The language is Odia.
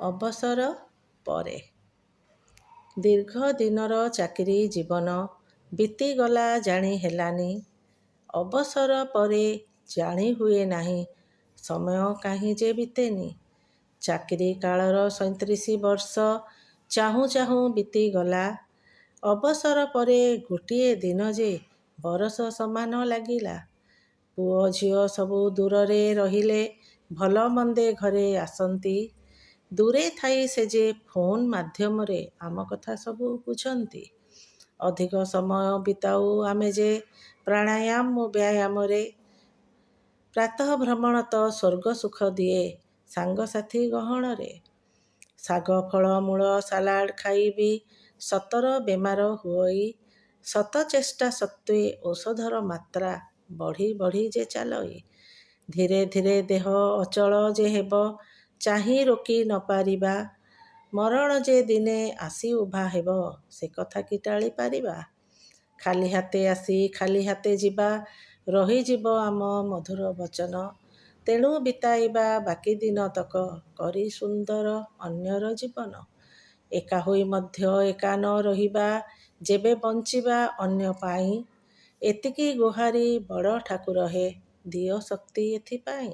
ଅବସର ପରେ। ଦୀର୍ଘ ଦିନର ଚାକିରି ଜୀବନ ବିତିଗଲା ଜାଣି ହେଲାନି। ଅବସର ପରେ ଜାଣି ହୁଏ ନାହିଁ ସମୟ କାହିଁ ଯେ ବିତେନି। ଚାକିରି କାଳର 37 ବର୍ଷ ଚାହୁଁ ଚାହୁଁ ବିତିଗଲା। ଅବସର ପରେ ଗୋଟିଏ ଦିନ ଯେ ବରଷ ସମାନ ଲାଗିଲା। ପୁଅ ଝିଅ ସବୁ ଦୂରରେ ରହିଲେ ଭଲ ମନ୍ଦେ ଘରେ ଆସନ୍ତି। ଦୂରେ ଥାଇ ସେ ଯେ ଫୋନ୍ ମାଧ୍ୟମରେ ଆମ କଥା ସବୁ ବୁଝନ୍ତି। ଅଧିକ ସମୟ ବିତାଉ ଆମେ ଯେ ପ୍ରାଣାୟାମ ଓ ବ୍ୟାୟାମରେ। ପ୍ରାତଃ ଭ୍ରମଣ ତ ସ୍ୱର୍ଗ ସୁଖ ଦିଏ ସାଙ୍ଗସାଥି ଗହଣରେ। ଶାଗ ଫଳ ମୂଳ ସାଲାଡ଼ ଖାଇ ବି ସତର ବେମାର ହୁଅଇ। ଶତ ଚେଷ୍ଟା ସତ୍ତ୍ୱେ ଔଷଧର ମାତ୍ରା ବଢ଼ି ବଢ଼ି ଯେ ଚାଲଇ। ଧୀରେ ଧୀରେ ଦେହ ଅଚଳ ଯେ ହେବ ଚାହିଁ ରୋକି ନ ପାରିବା। ମରଣ ଯେ ଦିନେ ଆସି ଉଭା ହେବ ସେ କଥା କି ଟାଳି ପାରିବା। ଖାଲି ହାତେ ଆସି ଖାଲି ହାତେ ଯିବା ରହିଯିବ ଆମ ମଧୁର ବଚନ। ତେଣୁ ବିତାଇବା ବାକି ଦିନ ତକ କରି ସୁନ୍ଦର ଅନ୍ୟର ଜୀବନ। ଏକା ହୋଇ ମଧ୍ୟ ଏକା ନ ରହିବା ଯେବେ ବଞ୍ଚିବା ଅନ୍ୟ ପାଇଁ। ଏତିକି ଗୁହାରି ବଡ଼ ଠାକୁର ହେ ଦିଅ ଶକ୍ତି ଏଥିପାଇଁ।